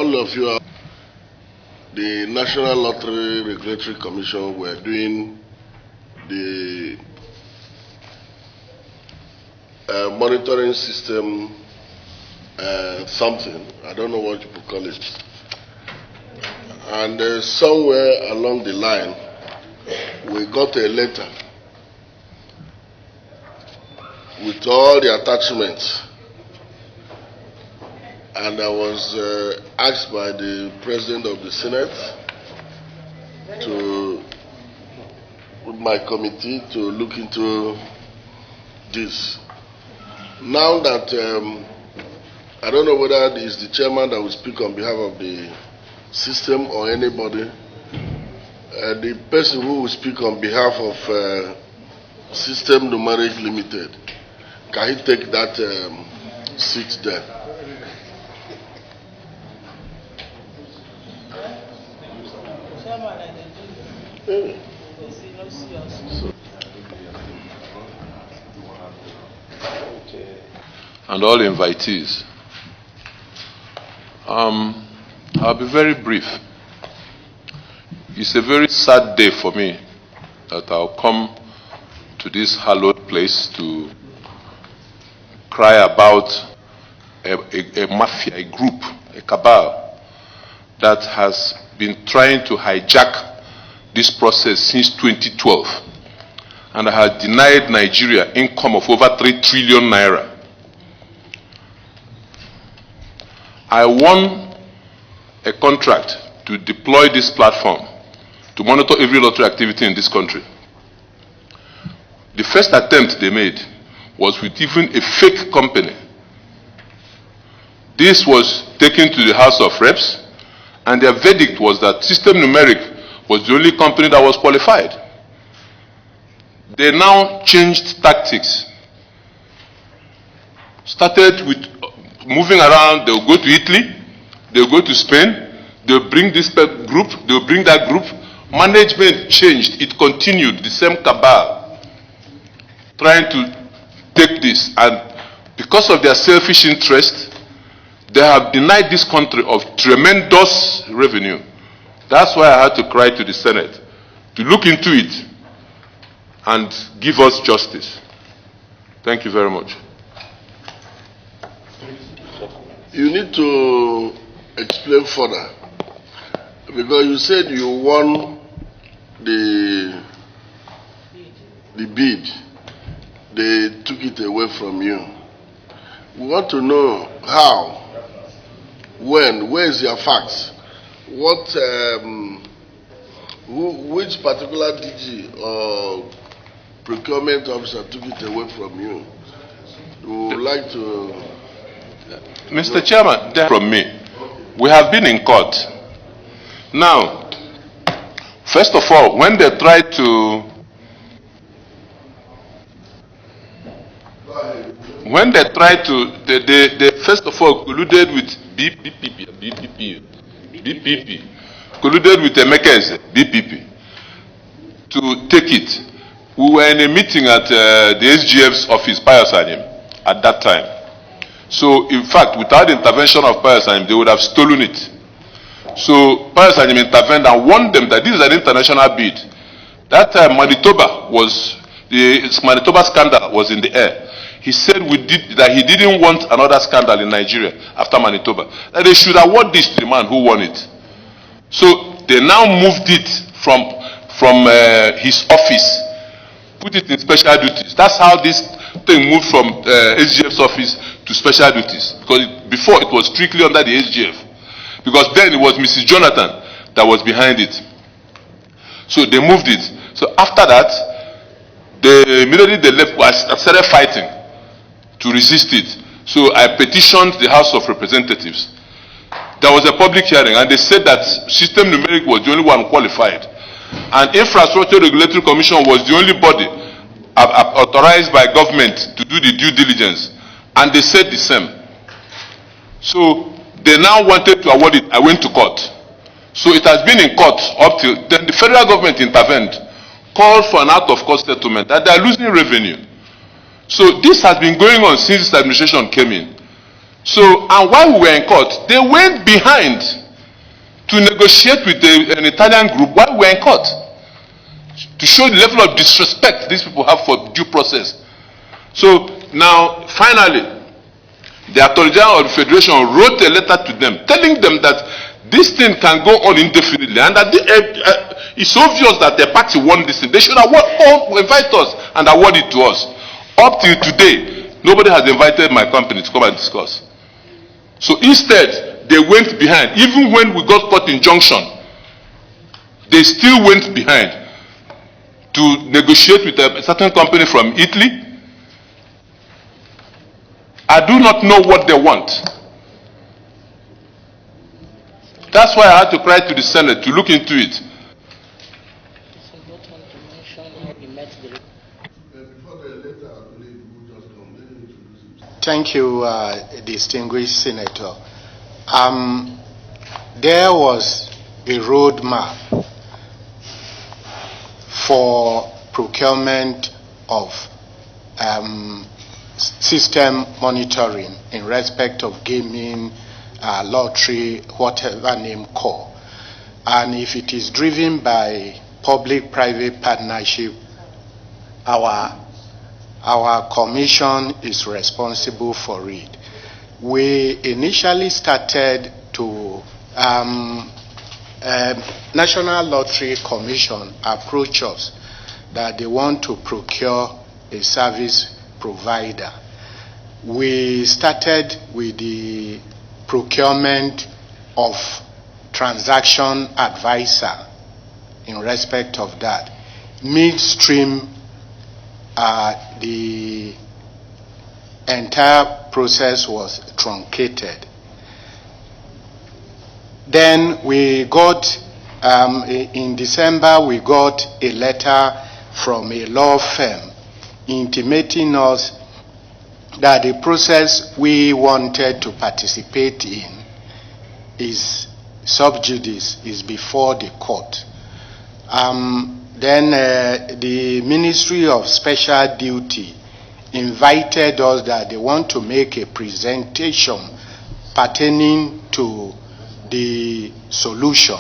all of you, the National Lottery Regulatory Commission were doing the monitoring system something. I don't know what you could call it. And somewhere along the line, we got a letter with all the attachments. And I was asked by the President of the Senate with my committee to look into this. Now that I don't know whether it is the chairman that will speak on behalf of the system or anybody, the person who will speak on behalf of System Numeric Limited, can he take that seat there? And all invitees. I'll be very brief. It's a very sad day for me that I'll come to this hallowed place to cry about a mafia, a group, a cabal that has been trying to hijack this process since 2012 and has denied Nigeria income of over 3 trillion naira. I won a contract to deploy this platform to monitor every lottery activity in this country. The first attempt they made was with even a fake company. This was taken to the House of Reps, and their verdict was that System Numeric was the only company that was qualified. They now changed tactics. Started with moving around. They'll go to Italy, they'll go to Spain, they'll bring this group, they'll bring that group. Management changed, it continued, the same cabal, trying to take this. And because of their selfish interest, they have denied this country of tremendous revenue. That's why I had to cry to the Senate to look into it and give us justice. Thank you very much. You need to explain further, because you said you won the bid. They took it away from you. We want to know how, when, where is your facts? What, which particular DG or procurement officer took it away from you? We would like to... Mr. Chairman, from me, we have been in court. Now, first of all, when they tried to... They first of all colluded with BPP, colluded with Emekese, BPP, to take it. We were in a meeting at the SGF's office, Payasanim, at that time. So, in fact, without the intervention of Payasanim, they would have stolen it. So, Payasanim intervened and warned them that this is an international bid. That time, Manitoba scandal was in the air. He said that he didn't want another scandal in Nigeria after Manitoba. That they should award this to the man who won it. So they now moved it from his office, put it in special duties. That's how this thing moved from SGF's office to special duties. Because before it was strictly under the SGF. Because then it was Mrs. Jonathan that was behind it. So they moved it. So after that, immediately they left, started fighting to resist it. So I petitioned the House of Representatives. There was a public hearing and they said that System Numeric was the only one qualified. And Infrastructure Regulatory Commission was the only body authorized by government to do the due diligence. And they said the same. So they now wanted to award it. I went to court. So it has been in court up till then. The federal government intervened, called for an out-of-court settlement, that they are losing revenue. So this has been going on since this administration came in. So, and while we were in court, they went behind to negotiate with an Italian group while we're in court, to show the level of disrespect these people have for due process. So now, finally, the Attorney General of the Federation wrote a letter to them, telling them that this thing can go on indefinitely, and that it's obvious that the party won this thing. They should have invite us and award it to us. Up till today, nobody has invited my company to come and discuss. So instead, they went behind. Even when we got court injunction, they still went behind to negotiate with a certain company from Italy. I do not know what they want. That's why I had to cry to the Senate to look into it. Thank you, distinguished Senator. There was a roadmap for procurement of system monitoring in respect of gaming, lottery, whatever name call. And if it is driven by public-private partnership, our commission is responsible for it. We initially started to National Lottery Commission approach us that they want to procure a service provider. We started with the procurement of transaction advisor in respect of that. Midstream, the entire process was truncated. Then we got, in December, we got a letter from a law firm intimating us that the process we wanted to participate in is sub judice, is before the court. Then the Ministry of Special Duty invited us that they want to make a presentation pertaining to the solution.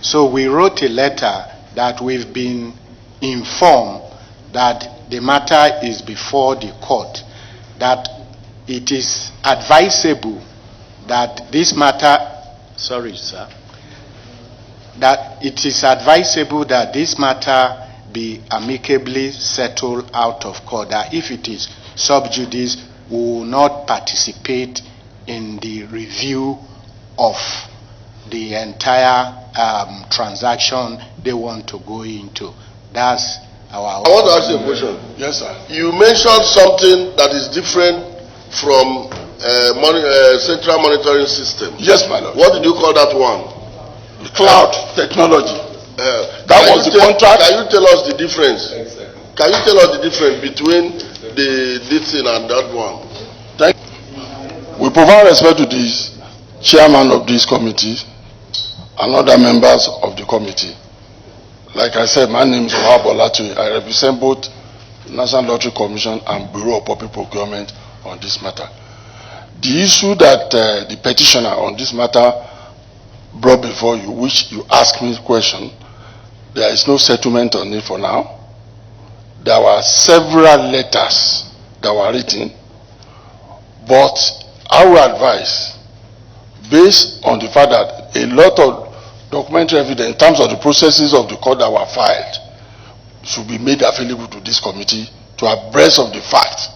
So we wrote a letter that we've been informed that the matter is before the court, that it is advisable that this matter, that it is advisable that this matter be amicably settled out of court, that if it is sub judice, we will not participate in the review of the entire transaction they want to go into. That's our... I want to ask you a question. Yes, sir. You mentioned something that is different from central monitoring system. Yes, my lord. What did you call that one? Cloud technology. That was the contract. Can you tell us the difference? Exactly. Can you tell us the difference between this thing and that one? Thank you. We provide respect to the chairman of this committee and other members of the committee. Like I said, my name is Ohab Olatui. I represent both National Lottery Commission and Bureau of Public Procurement on this matter. The issue that the petitioner on this matter brought before you, which you asked me the question, there is no settlement on it for now. There were several letters that were written, but I would advise, based on the fact that a lot of documentary evidence in terms of the processes of the court that were filed should be made available to this committee to abreast of the fact.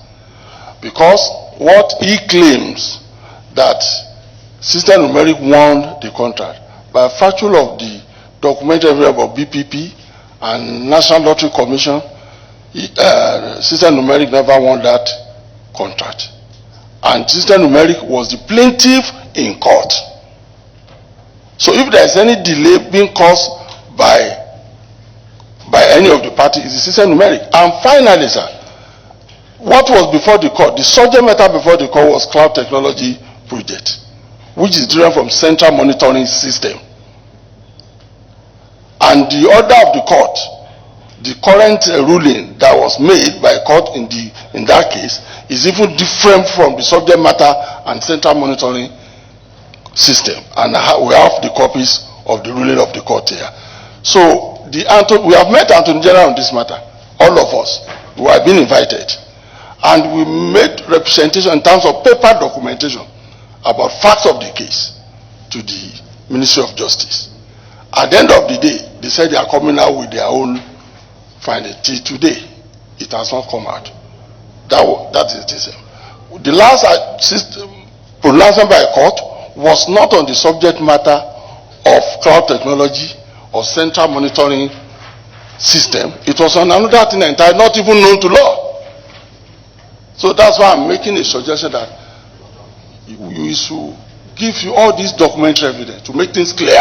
Because what he claims that System Numeric won the contract, by virtue of the documentary evidence of BPP and National Lottery Commission, System Numeric never won that contract. And System Numeric was the plaintiff in court. So if there is any delay being caused by any of the parties, it's the System Numeric. And finally, sir, what was before the court, the subject matter before the court was cloud technology project, which is derived from central monitoring system. And the order of the court, the current ruling that was made by court in that case, is even different from the subject matter and central monitoring system. And we have the copies of the ruling of the court here. So we have met Attorney General on this matter, all of us who have been invited, and we made representation in terms of paper documentation about facts of the case to the Ministry of Justice. At the end of the day, they said they are coming out with their own finding. Till today, it has not come out. That is this. The last pronouncement by a court was not on the subject matter of cloud technology or central monitoring system. It was on another thing entirely not even known to law. So that's why I'm making a suggestion that you should give you all these documentary evidence to make things clear.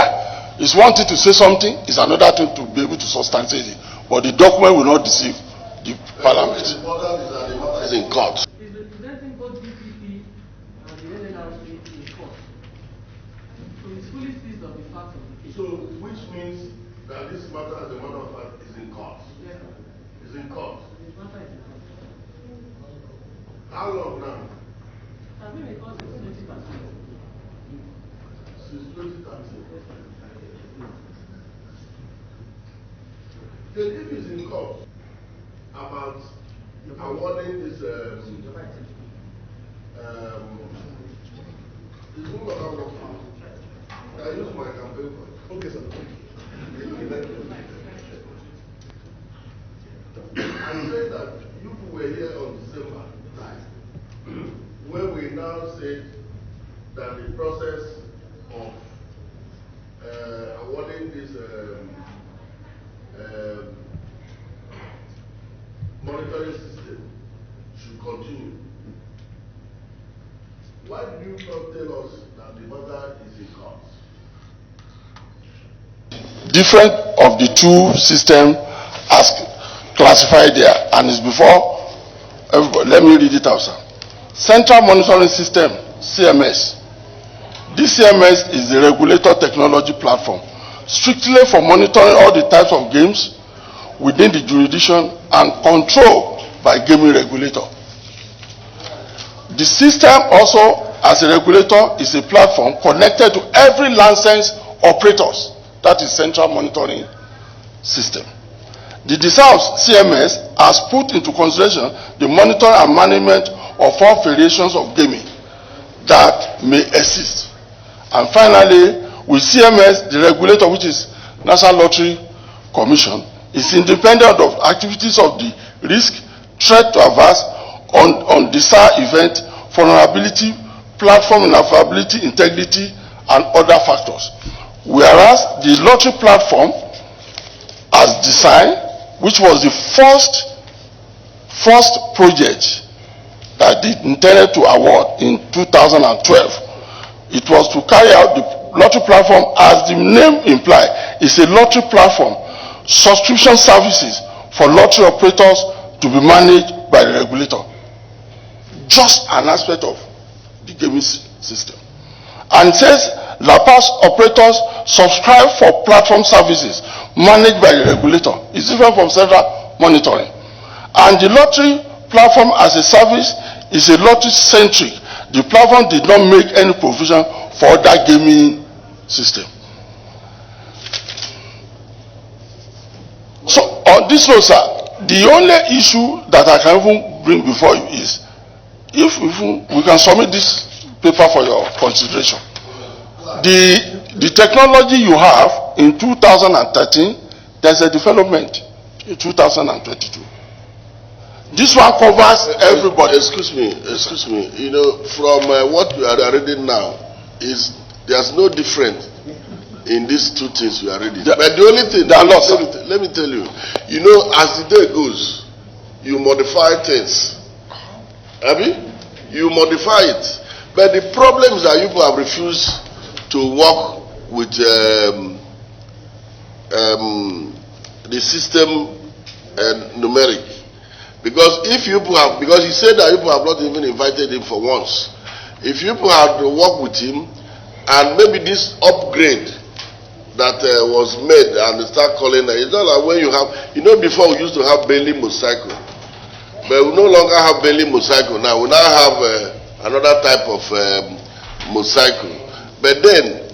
It's one thing to say something, it's another thing to be able to substantiate it. But the document will not deceive the parliament. The important is that the matter is in court. Is representing both DPP and the NLRC in court. So it's fully seized of the facts of the case. So, which means that this matter, as a matter of fact, is in court. Yes, sir. Is in court. The matter is in court. How long now? I've been in court since 2013. Since 2013. Then if it's in court about awarding this is who I work for? I use my campaign for. Okay, sir. I say that you were here on December 9, when we now said that the process of awarding this monitoring system should continue. Why did you not tell us that the matter is in court? Different of the two systems as classified there, and it's before everybody. Let me read it out, sir. Central Monitoring System, CMS. This CMS is the regulator technology platform, strictly for monitoring all the types of games within the jurisdiction and controlled by gaming regulator. The system also, as a regulator, is a platform connected to every licensed operators. That is Central Monitoring System. The design of CMS has put into consideration the monitoring and management of all variations of gaming that may exist. And finally, with CMS, the regulator, which is National Lottery Commission, is independent of activities of the risk, threat to adverse, on desired event, vulnerability, platform inaffability, integrity, and other factors. Whereas the lottery platform, as designed, which was the first project that it intended to award in 2012, it was to carry out the lottery platform, as the name implies, is a lottery platform, subscription services for lottery operators to be managed by the regulator. Just an aspect of the gaming system. And it says La Paz operators subscribe for platform services managed by the regulator. It's different from central monitoring. And the lottery platform as a service is a lottery-centric. The platform did not make any provision for that gaming system. So on this note, sir, the only issue that I can even bring before you is if we can submit this paper for your consideration. The technology you have in 2013, there's a development in 2022. This one covers everybody. Excuse me. You know, from what you are reading now, there's no difference in these two things you are reading. But the only thing, let me tell you, you know, as the day goes, you modify things. You modify it. But the problem is that you have refused to work with the system numeric. Because if you have, because he said that you have not even invited him for once. If you had to work with him, and maybe this upgrade that was made, and they start calling it, it's not like when you have, you know, before we used to have Bailey motorcycle, but we no longer have Bailey motorcycle now. We now have another type of motorcycle. But then,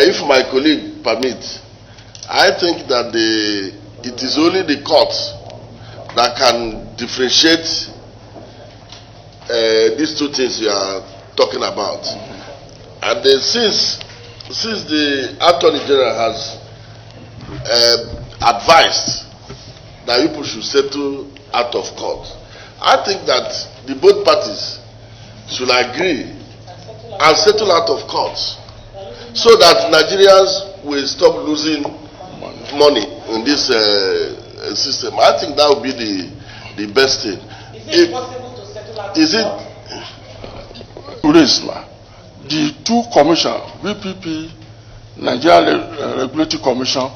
if my colleague permit, I think that it is only the courts that can differentiate these two things you are talking about. And since the Attorney General has advised that people should settle out of court, I think that the both parties should agree and settle out of court, so that Nigerians will stop losing money in this system. I think that would be the best thing. Is it possible to settle out of court? The two commissions, VPP, Nigerian Regulatory Commission,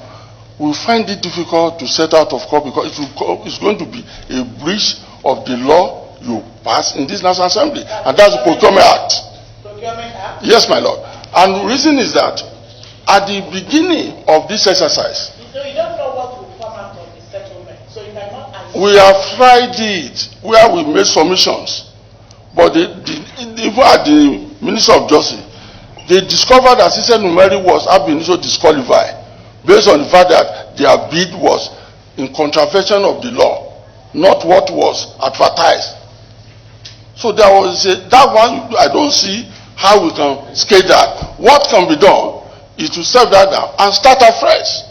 will find it difficult to set out of court because it's going to be a breach of the law you pass in this National Assembly, and that's the Procurement Act. Procurement Act? Yes, my lord. And the reason is that at the beginning of this exercise, so you don't know what will come out of the settlement, so you cannot answer. We have tried it where we made submissions, but even at the Ministry of Justice, they discovered that Sister Numeri was ab initio disqualified based on the fact that their bid was in contravention of the law, not what was advertised. So there was that one. I don't see how we can scale that. What can be done is to step that down and start afresh.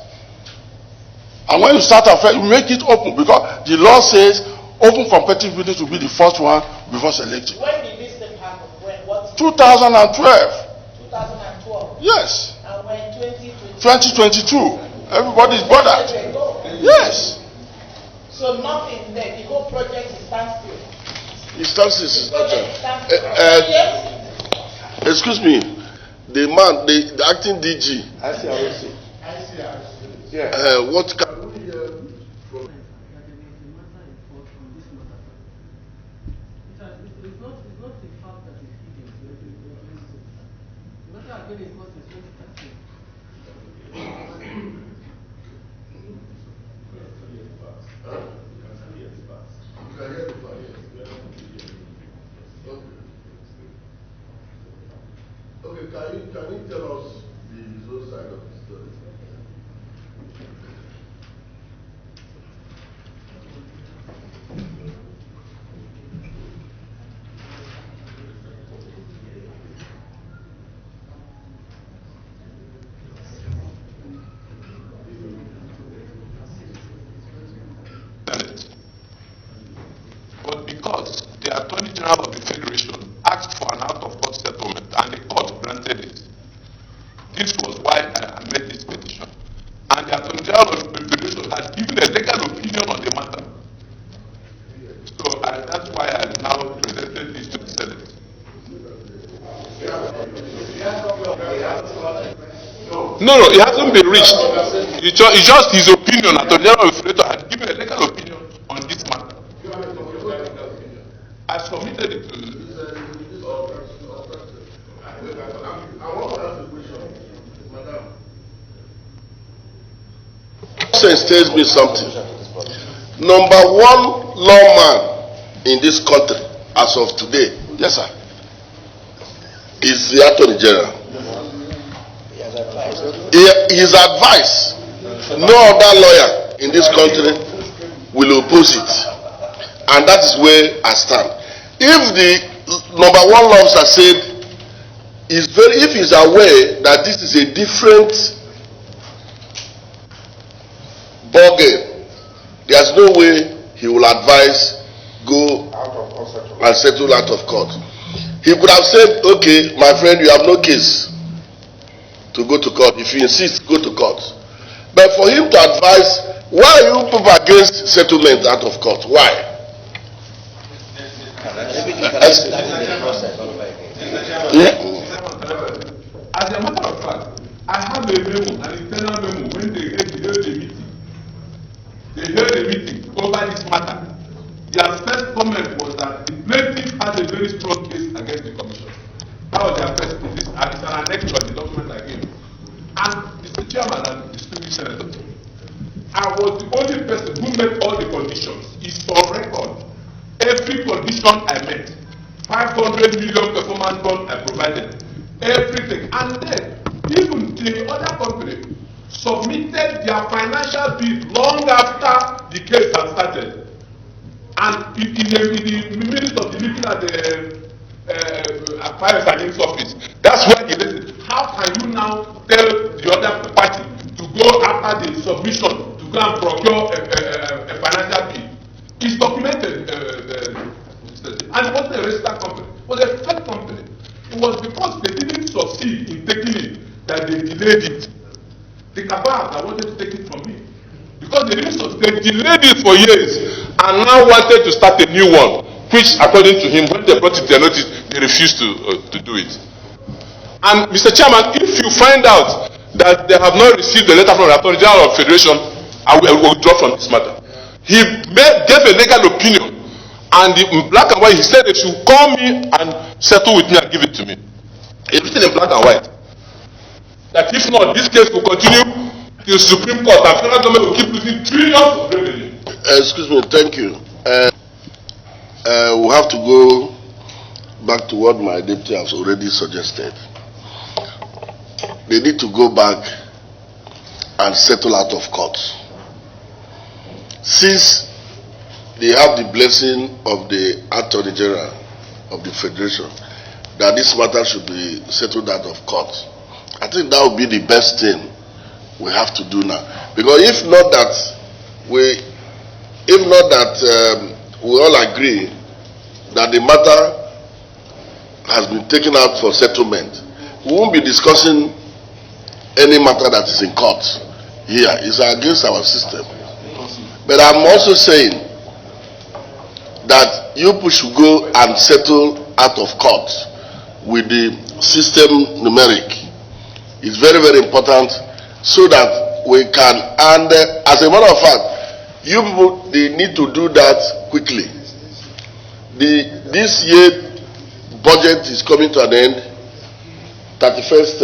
And when you start afresh, you make it open, because the law says open competitive bidding to be the first one before selecting. When did this thing happen? When? What? 2012. 2012. Yes. And when 2022. 2022. Everybody is bothered. Yes. So nothing there. The whole project is standstill. It stands excuse me, the acting DG. ICRC. What can we from? It's not the fact that it's hidden. The matter again is not in 2013. Okay, can you tell us the other side of the story? But because the Attorney General of the Federation asked for an out-of-court settlement and the court granted it, this was why I made this petition. And the Attorney General of the Federation has given a legal opinion on the matter. So that's why I now presented this to the Senate. No, it hasn't been reached. It's just his opinion. Attorney General of the Federation has given a legal opinion on this matter. I submitted it to Sense tells me something. Number one lawman in this country as of today, Yes, sir. is the Attorney General. His advice, no other lawyer in this country will oppose it. And that is where I stand. If the number one law officer said, if he's aware that this is a different ballgame, there's no way he will advise go and settle out of court. He could have said, okay, my friend, you have no case to go to court. If you insist, go to court. But for him to advise, why are you people against settlement out of court? Why? As a matter of fact, I have a memo, an internal memo, when they held the meeting. They held a meeting over this matter. Their first comment was that the plaintiff has a very strong case against the commission. That was their first case. And it's an annex of the document I gave. And Mr. Chairman and distinguished Senator, I was the only person who met all the conditions. It's on record. Every condition I met, 500 million performance bond I provided, everything. And then, even the other company submitted their financial bill long after the case had started. And in the minutes of the meeting at the Fire Sergeant's office, that's where he said, how can you now tell the other party to go after the submission to go and procure a financial bill? It's documented, and it wasn't a registered company, it was a fake company. It was because they didn't succeed in taking it that they delayed it. The cabal that wanted to take it from me. Because they didn't succeed, they delayed it for years and now wanted to start a new one, which according to him, when they brought it to their notice, they refused to do it. And Mr. Chairman, if you find out that they have not received the letter from the Attorney General of Federation, I will withdraw from this matter. He gave a legal opinion, and in black and white, he said they should call me and settle with me and give it to me. It's written in black and white. That if not, this case will continue to the Supreme Court, and federal government will keep losing trillions of revenue. Excuse me, thank you. We have to go back to what my deputy has already suggested. They need to go back and settle out of court. Since they have the blessing of the Attorney General of the Federation that this matter should be settled out of court, I think that would be the best thing we have to do now. Because if not that we all agree that the matter has been taken out for settlement, we won't be discussing any matter that is in court here. It's against our system. But I'm also saying that you should go and settle out of court with the system numeric. It's very, very important so that we can, and as a matter of fact, you people, they need to do that quickly. This year budget is coming to an end. 31st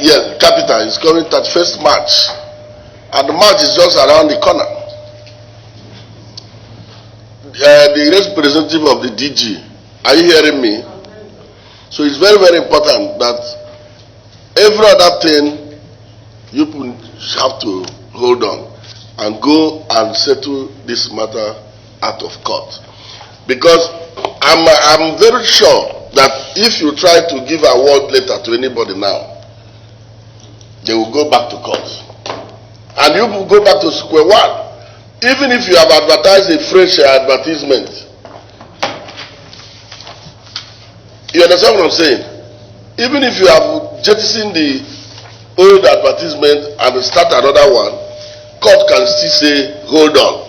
yes, capital is coming 31st March, and March is just around the corner. The representative of the DG, are you hearing me? So it's very, very important that every other thing you have to hold on and go and settle this matter out of court, because I'm very sure that if you try to give a award letter to anybody now, they will go back to court, and you will go back to square one. Even if you have advertised a fresh advertisement, you understand what I'm saying? Even if you have jettisoned the old advertisement and start another one, court can still say, hold on.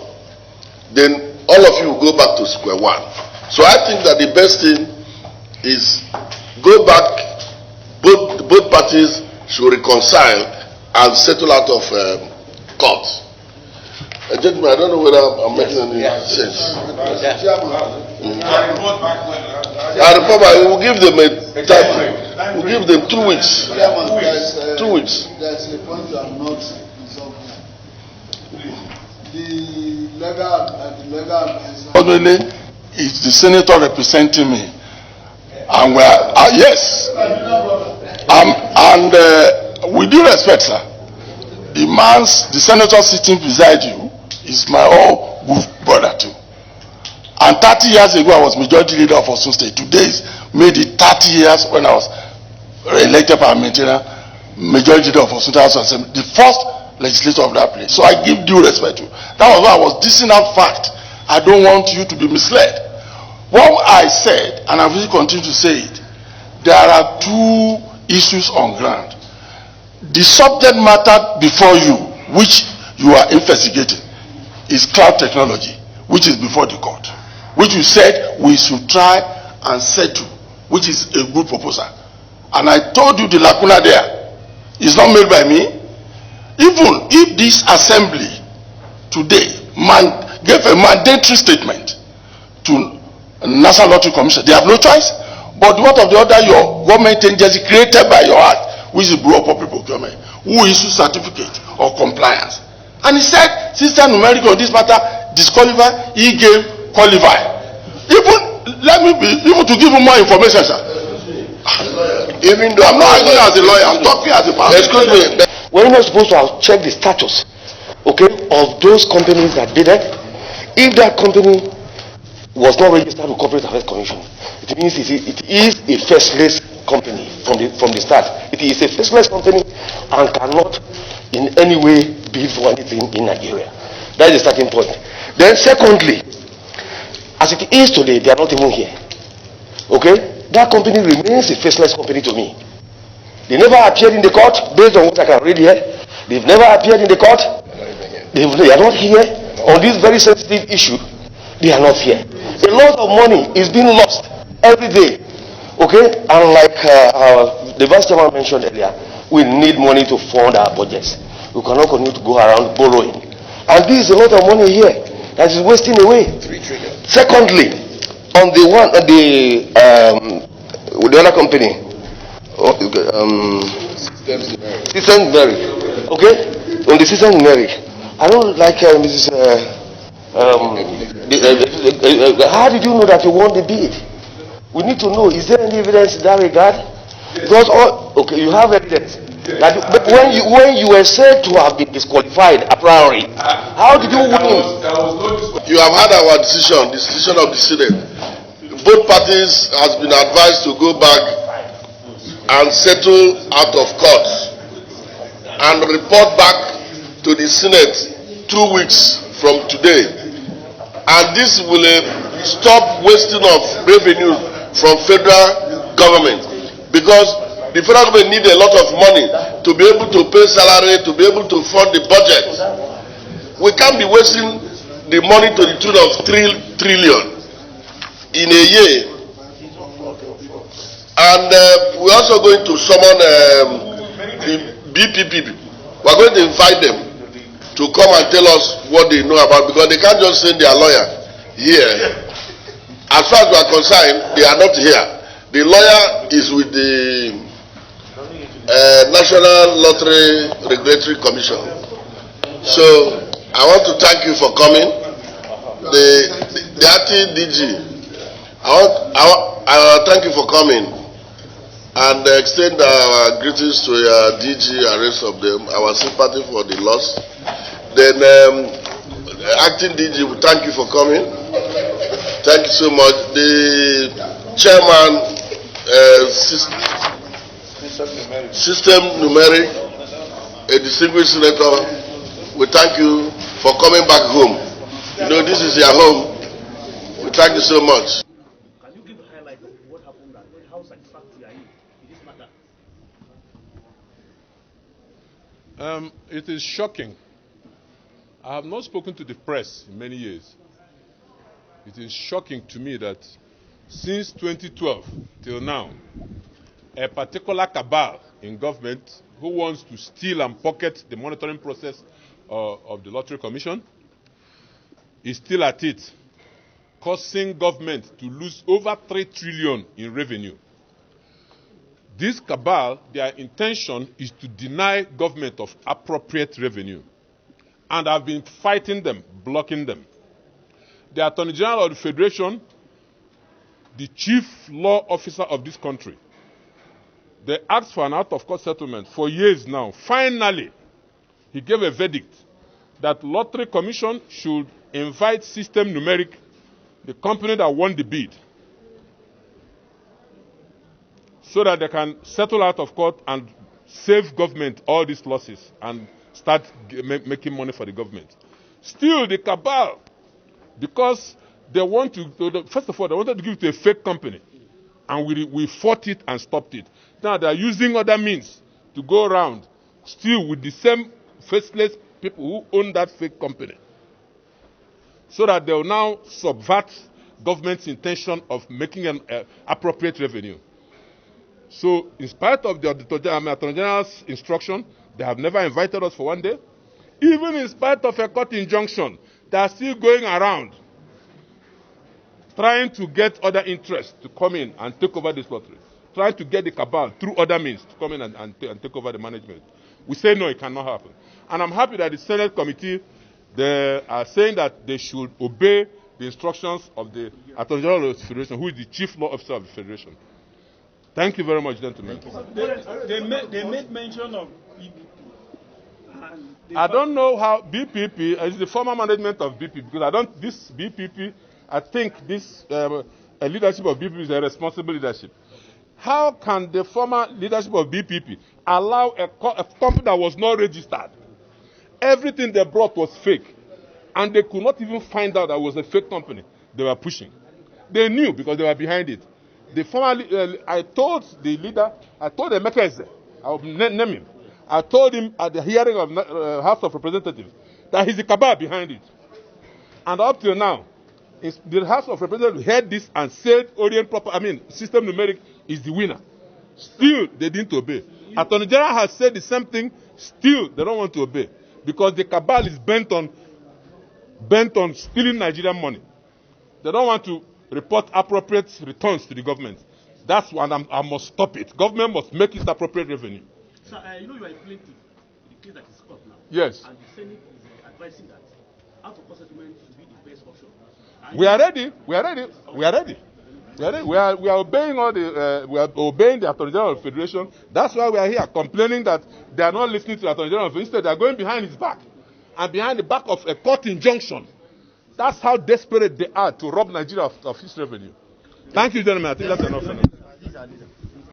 Then all of you will go back to square one. So I think that the best thing is go back, both parties should reconcile and settle out of court. Gentlemen, I don't know whether I'm making any sense. We will give them a time. We'll give them 2 weeks. 2 weeks. There's a point you have not resolved now. The legal advisor. It's the senator representing me, and we are yes. And with due respect, sir, the senator sitting beside you is my old good brother too. And 30 years ago, I was majority leader of Osun State. Today is made it 30 years when I was elected parliamentarian, majority leader of Osun State House Assembly, the first legislator of that place. So I give due respect to. That was why I was dishing out fact. I don't want you to be misled. What I said, and I will continue to say it, there are 2 issues on ground. The subject matter before you, which you are investigating, is cloud technology, which is before the court, which you said we should try and settle, which is a good proposal. And I told you the lacuna there is not made by me. Even if this assembly today gave a mandatory statement to National Lottery Commission, they have no choice. But what of the other your government agency created by your act, which is Bureau of Public Procurement, who issues certificate of compliance? And he said, system numeric on this matter, disqualify, e-game, qualify. Even to give you more information, sir. Even though I'm not arguing as a lawyer, I'm talking as a person. Excuse me. Were you not supposed to have checked the status, okay, of those companies that did it? If that company was not registered with Corporate Affairs Commission, it means it is a faceless company from the start. It is a faceless company and cannot in any way bid for anything in Nigeria. That is the starting point. Then secondly, as it is today, they are not even here. Okay? That company remains a faceless company to me. They never appeared in the court, based on what I can read here. They've never appeared in the court. They are not here on this very sensitive issue. They are not here. A lot of money is being lost every day. Okay? And like the Vice Chairman mentioned earlier, we need money to fund our budgets. We cannot continue to go around borrowing. And this is a lot of money here that is wasting away. 3 trillion. Secondly, on the one, with the other company, Systems numeric. Okay? On the system numeric, I don't like Mrs. How did you know that you won the bid? We need to know. Is there any evidence in that regard? Because okay, you have evidence. That when you were said to have been disqualified a priori, how did you win? You have had our decision, the decision of the Senate. Both parties has been advised to go back and settle out of court and report back to the Senate 2 weeks from today. And this will stop wasting of revenue from federal government, because the federal government need a lot of money to be able to pay salary, to be able to fund the budget. We can't be wasting the money to the tune of 3 trillion in a year. And we're also going to summon the BPP. We're going to invite them to come and tell us what they know about, because they can't just send their lawyer here. As far as we are concerned, they are not here. The lawyer is with the National Lottery Regulatory Commission. So I want to thank you for coming. The acting DG, I thank you for coming and extend our greetings to your DG and rest of them, our sympathy for the loss. Then acting DG, we thank you for coming. Thank you so much. The chairman, System Numeric, a distinguished senator, we thank you for coming back home. You know, this is your home. We thank you so much. Can you give a highlight of what happened and how satisfactory are you in this matter? It is shocking. I have not spoken to the press in many years. It is shocking to me that since 2012 till now, a particular cabal in government who wants to steal and pocket the monitoring process of the Lottery Commission is still at it, causing government to lose over 3 trillion in revenue. This cabal, their intention is to deny government of appropriate revenue. And I've been fighting them, blocking them. The Attorney General of the Federation, the chief law officer of this country, they asked for an out-of-court settlement for years now. Finally, he gave a verdict that Lottery Commission should invite System Numeric, the company that won the bid, so that they can settle out of court and save government all these losses and start making money for the government. Still, the cabal, because they want to, first of all, they wanted to give it to a fake company, and we fought it and stopped it. Now they are using other means to go around, still with the same faceless people who own that fake company, so that they will now subvert government's intention of making an appropriate revenue. So, in spite of the Attorney General's instruction, they have never invited us for one day. Even in spite of a court injunction, they are still going around trying to get other interests to come in and take over this lottery, trying to get the cabal through other means to come in and take over the management. We say no, it cannot happen. And I'm happy that the Senate committee, they are saying that they should obey the instructions of the Attorney General of the Federation, who is the chief law officer of the Federation. Thank you very much, gentlemen. They made mention of I don't know how BPP is the former management of BP because I don't. This BPP, I think this leadership of BPP is a responsible leadership. How can the former leadership of BPP allow a company that was not registered? Everything they brought was fake, and they could not even find out that it was a fake company they were pushing. They knew because they were behind it. The former, I told the leader, I told Emeka Eze, I will name him. I told him at the hearing of House of Representatives that he's the cabal behind it. And up till now, the House of Representatives heard this and said System Numeric is the winner. Still, they didn't obey. Attorney General has said the same thing. Still, they don't want to obey because the cabal is bent on stealing Nigerian money. They don't want to report appropriate returns to the government. That's why I must stop it. Government must make its appropriate revenue. Sir, you know you are a plaintiff in the case that is court now. Yes. And the Senate is advising that out-of-court settlement should be the best option. We are ready. We are ready. We are ready. We are obeying all the we are obeying the Attorney General of the Federation. That's why we are here complaining that they are not listening to the Attorney General of the Federation. Instead, they are going behind his back and behind the back of a court injunction. That's how desperate they are to rob Nigeria of its revenue. Thank you, gentlemen. I think that's enough.